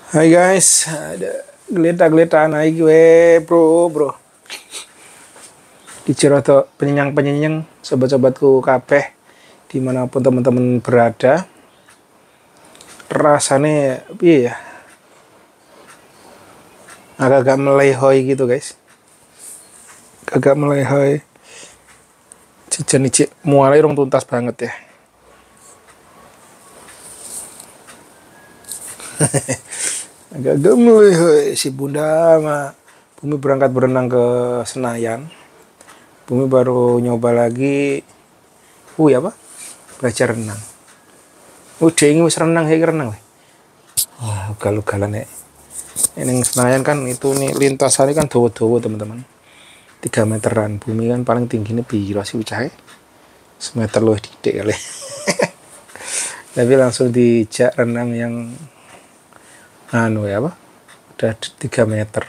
Hai guys, ada geletak-geletak naik gue bro. Diciro to penyenyang sobat-sobatku kabeh dimanapun teman-teman berada. Rasanya piye ya? Agak-agak melehoi gitu guys. Agak melehoi. Jajan iki mulai rong tuntas banget ya. Agak-agak melehoi si Bunda sama Bumi berangkat berenang ke Senayan. Bumi baru nyoba lagi ya apa? Belajar renang. Udah ini wis renang renang. Wah, ugal-ugalan ya. Ini Senayan kan itu nih lintasannya kan dawa-dawa teman-teman. 3 meteran. Bumi kan paling tingginya piro sih ucahe? Semeter loh didik kali. Tapi langsung dijak renang yang ya apa? Udah 3 meter.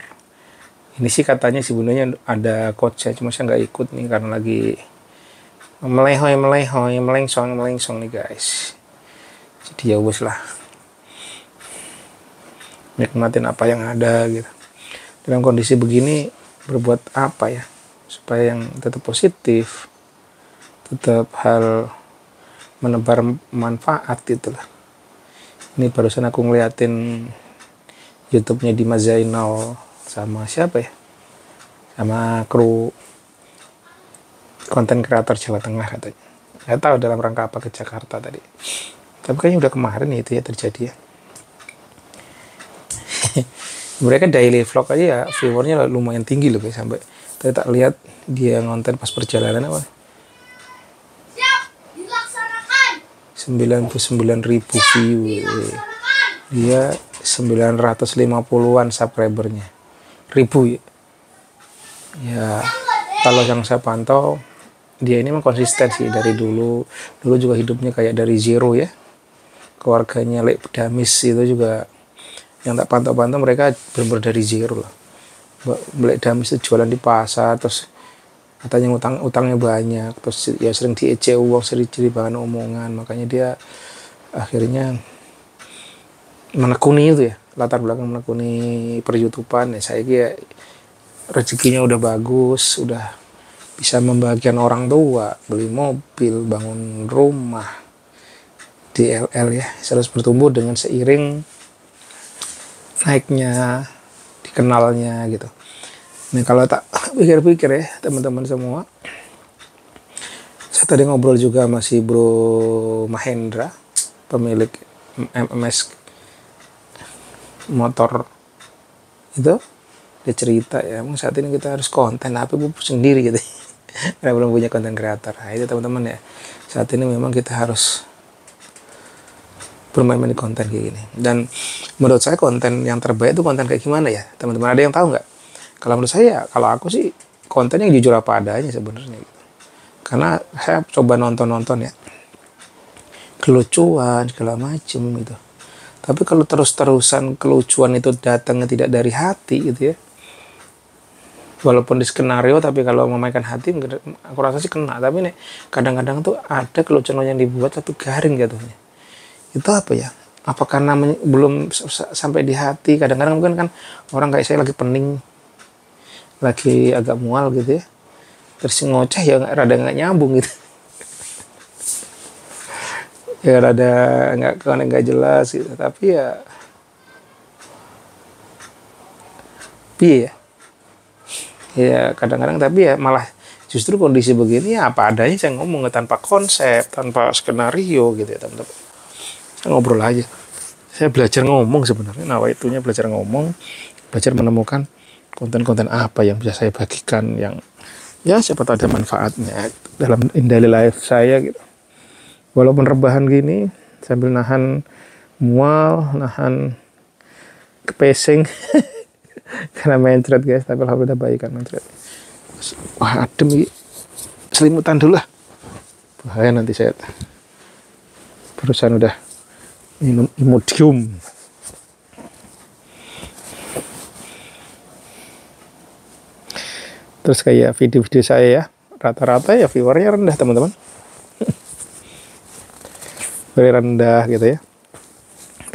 Ini sih katanya si bundanya ada coachnya, cuma saya nggak ikut nih karena lagi melengsong nih guys. Jadi ya wes lah, nikmatin apa yang ada gitu. Dalam kondisi begini berbuat apa ya supaya yang tetap positif, tetap hal menebar manfaat gitu lah. Ini barusan aku ngeliatin YouTube-nya Dimas Zainal sama siapa ya, sama kru konten kreator Jawa Tengah katanya. Saya tahu dalam rangka apa ke Jakarta tadi, tapi kayaknya udah kemarin itu ya terjadi ya. Mereka daily vlog aja ya viewernya lumayan tinggi loh guys, sampai tadi tak lihat dia ngonten pas perjalanan apa 99.000 view, dia 950-an subscribernya, ribu ya. Kalau yang saya pantau dia ini memang konsisten sih dari dulu juga hidupnya kayak dari zero ya. Keluarganya Lek Damis itu juga yang tak pantau-pantau mereka benar-benar dari zero lah. Lek Damis itu jualan di pasar, terus katanya utangnya banyak, terus ya sering diejek uang, sering jadi bahan omongan, makanya dia akhirnya menekuni itu ya, latar belakang menekuni per-YouTubean ya. Saya kira rezekinya udah bagus, udah bisa membahagiakan orang tua, beli mobil, bangun rumah, DLL ya, terus bertumbuh dengan seiring naiknya, dikenalnya gitu. Nah kalau tak pikir-pikir ya teman-teman semua, saya tadi ngobrol juga sama si Bro Mahendra, pemilik MMS motor itu. Dia cerita ya, emang saat ini kita harus konten apa pupus sendiri gitu. Karena belum punya konten kreator. Nah itu teman-teman ya, saat ini memang kita harus bermain-main di konten kayak gini. Dan menurut saya konten yang terbaik itu konten kayak gimana ya teman-teman, ada yang tahu nggak? Kalau menurut saya, kalau aku sih konten yang jujur apa adanya sebenarnya gitu. Karena saya coba nonton ya, kelucuan segala macem gitu. Tapi kalau terus-terusan kelucuan itu datangnya tidak dari hati gitu ya, walaupun di skenario, tapi kalau memainkan hati aku rasa sih kena. Tapi nih kadang-kadang tuh ada kelucuan yang dibuat satu garing jatuhnya. Itu apa ya? Apa karena belum sampai di hati? Kadang-kadang mungkin kan orang kayak saya lagi pening, lagi agak mual gitu ya, terus ngoceh ya rada nggak nyambung gitu. Ya rada nggak jelas gitu. Tapi ya piye ya kadang-kadang, tapi ya malah justru kondisi begini ya apa adanya saya ngomong tanpa konsep, tanpa skenario gitu ya teman-teman. Saya ngobrol aja, saya belajar ngomong sebenarnya. Nah itunya belajar ngomong, belajar menemukan konten-konten apa yang bisa saya bagikan yang ya siapa tahu ada manfaatnya dalam daily life saya gitu. Walaupun rebahan gini sambil nahan mual, nahan kepesing karena mencret guys, tapi alhamdulillah baik kan mencret. Wah adem ini, selimutan dulu lah, bahaya nanti saya barusan udah minum Imodium. Terus kayak video-video saya ya, rata-rata ya viewernya rendah teman-teman. Very rendah gitu ya.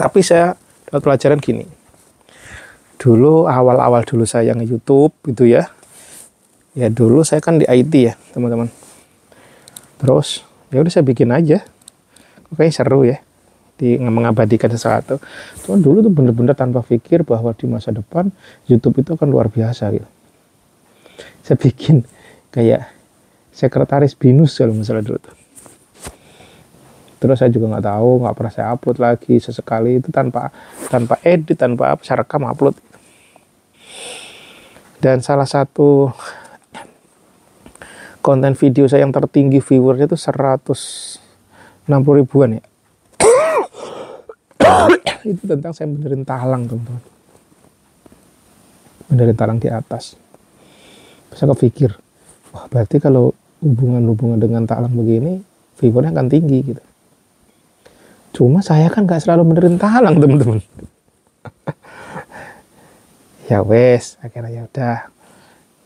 Tapi saya dapat pelajaran gini, dulu awal-awal dulu saya nge-YouTube gitu ya. Ya dulu saya kan di IT ya, teman-teman. Terus ya udah saya bikin aja. Kayaknya seru ya di mengabadikan sesuatu. Cuman dulu tuh bener-bener tanpa pikir bahwa di masa depan YouTube itu akan luar biasa gitu. Saya bikin kayak sekretaris binus kalau misalnya dulu tuh. Terus saya juga nggak tahu, nggak pernah saya upload lagi, sesekali itu tanpa edit, tanpa apa, saya rekam upload. Dan salah satu konten video saya yang tertinggi viewernya itu 160 ribuan ya. Itu tentang saya benerin talang, teman-teman. Benerin talang di atas. Terus saya kepikir, wah berarti kalau hubungan dengan talang begini, viewernya akan tinggi gitu. Cuma saya kan gak selalu benerin talang, teman-teman. Ya wes, akhirnya ya udah.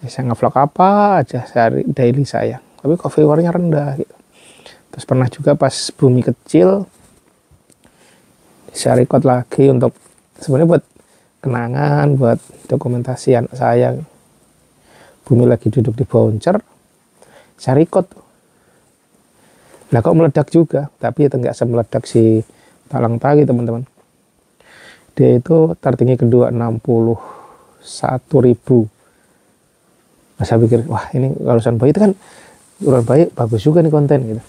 Ya, saya nge-vlog apa aja sehari daily saya. Tapi kok viewernya rendah gitu. Terus pernah juga pas Bumi kecil, saya record lagi untuk sebenarnya buat kenangan, buat dokumentasi anak saya. Bumi lagi duduk di bouncer, saya record. Nah kok meledak juga, tapi itu nggak semeledak si talang tadi, teman-teman. Dia itu tertinggi kedua 61 ribu. Nah, saya pikir, wah ini urusan bayi itu kan urusan bayi bagus juga nih konten gitu.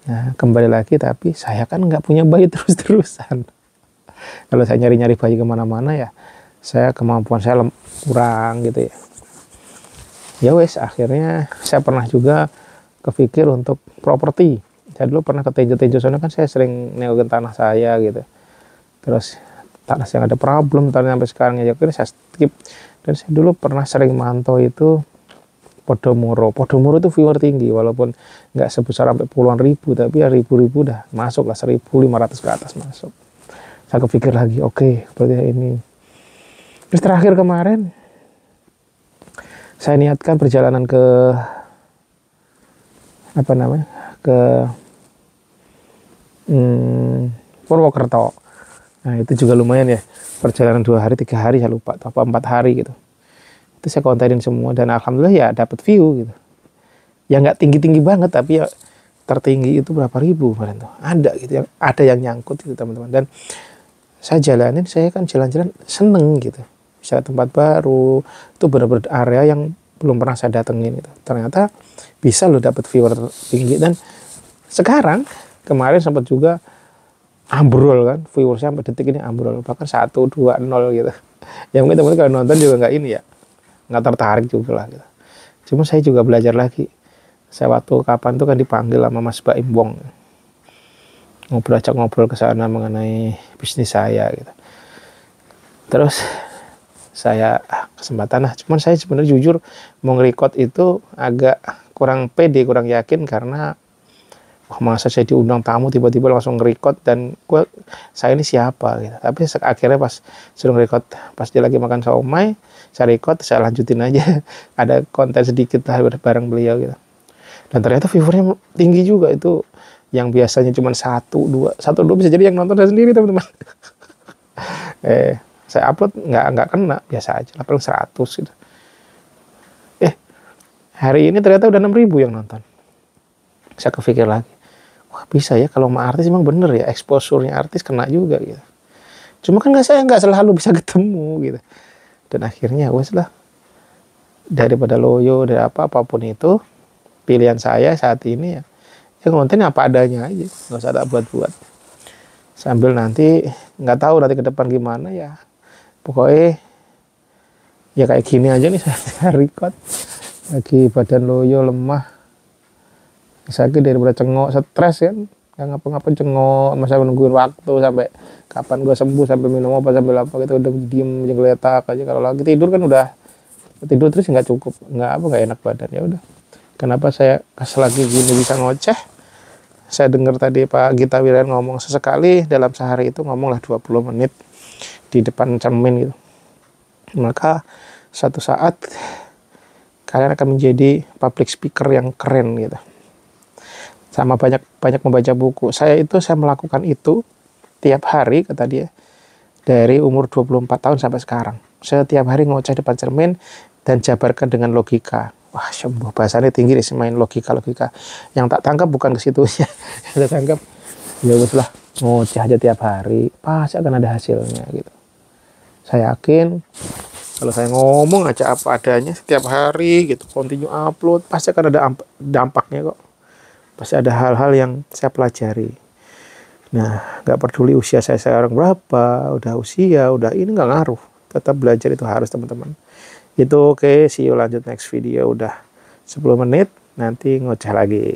Nah kembali lagi, tapi saya kan nggak punya bayi terus-terusan. Kalau saya nyari-nyari bayi kemana-mana ya, kemampuan saya kurang gitu ya. Ya wes, akhirnya saya pernah juga kepikir untuk properti. Saya dulu pernah ke Tejo sana kan, saya sering nengokin tanah saya gitu. Terus tanah yang ada problem, tanah sampai sekarang ya akhirnya saya skip. Dan saya dulu pernah sering mantau itu Podomoro. Podomoro itu viewer tinggi, walaupun nggak sebesar sampai puluhan ribu, tapi ya ribu-ribu udah masuk lah, 1.500 ke atas masuk. Saya kepikir lagi, oke, berarti ini. Terus terakhir kemarin saya niatkan perjalanan ke Purwokerto. Nah itu juga lumayan ya, perjalanan 2 hari 3 hari saya lupa, atau 4 hari gitu. Itu saya kontenin semua dan alhamdulillah ya dapat view gitu. Ya nggak tinggi-tinggi banget, tapi ya tertinggi itu berapa ribu kemarin tuh. Ada gitu, ada yang nyangkut gitu, teman-teman. Dan saya jalanin, saya kan jalan-jalan seneng gitu. Bisa tempat baru, itu benar-benar area yang belum pernah saya datengin gitu. Ternyata bisa loh dapat viewer tinggi. Dan sekarang kemarin sempat juga ambrol kan, viewer saya sampai detik ini ambrol, bahkan 120 gitu. Ya mungkin teman-teman kalau nonton juga nggak ini ya, nggak tertarik juga lah gitu. Cuma saya juga belajar lagi. Saya waktu kapan tuh kan dipanggil sama Mas Baim Wong, ngobrol ke sana mengenai bisnis saya gitu. Terus saya kesempatan, nah cuman saya sebenarnya jujur mau nge-record itu agak kurang pede, kurang yakin, karena wah masa saya diundang tamu tiba-tiba langsung nge-record, dan saya ini siapa gitu. Tapi akhirnya pas sudah nge-record, pas dia lagi makan siomay, saya record, saya lanjutin aja. Ada konten sedikit lah bareng beliau gitu. Dan ternyata viewernya tinggi juga, itu yang biasanya cuma 1-2 bisa jadi yang nonton saya sendiri, teman-teman. Saya upload nggak kena, biasa aja, paling 100 gitu. Hari ini ternyata udah 6.000 yang nonton. Saya kepikir lagi, wah bisa ya kalau sama artis, emang bener ya exposure-nya artis kena juga gitu. Cuma kan saya nggak selalu bisa ketemu gitu. Dan akhirnya wes lah, daripada loyo dari apapun itu, pilihan saya saat ini ya konten apa adanya aja, nggak usah tak buat-buat. Sambil nanti nggak tahu nanti ke depan gimana ya, pokoknya ya kayak gini aja nih saya record. Lagi badan loyo, lemah, sakit daripada cengok, stres kan, nggak ngapa-ngapain cengok, masa nungguin waktu sampai kapan gue sembuh, sampai minum apa, sampai apa gitu, udah diem aja geletak aja. Kalau lagi tidur kan udah tidur terus nggak cukup, nggak enak badan. Ya udah, kenapa saya pas lagi gini bisa ngoceh. Saya dengar tadi Pak Gita Wiryan ngomong sesekali dalam sehari itu ngomonglah 20 menit di depan cermin gitu. Maka suatu saat kalian akan menjadi public speaker yang keren gitu. Sama banyak membaca buku. Saya melakukan itu tiap hari, kata dia. dari umur 24 tahun sampai sekarang. Setiap hari ngoceh depan cermin dan jabarkan dengan logika. Wah, sembuh, bahasanya tinggi deh, main logika. Yang tak tangkap bukan ke situnya. Yang tak tangkap, ya wes lah, ngoceh aja tiap hari, pasti akan ada hasilnya gitu. Saya yakin kalau saya ngomong aja apa adanya setiap hari gitu, continue upload, pasti akan ada dampaknya kok. Pasti ada hal-hal yang saya pelajari. Nah, nggak peduli usia saya sekarang berapa, udah usia, udah ini nggak ngaruh. Tetap belajar itu harus, teman-teman. Itu oke, see you lanjut next video. Udah 10 menit, nanti ngoceh lagi.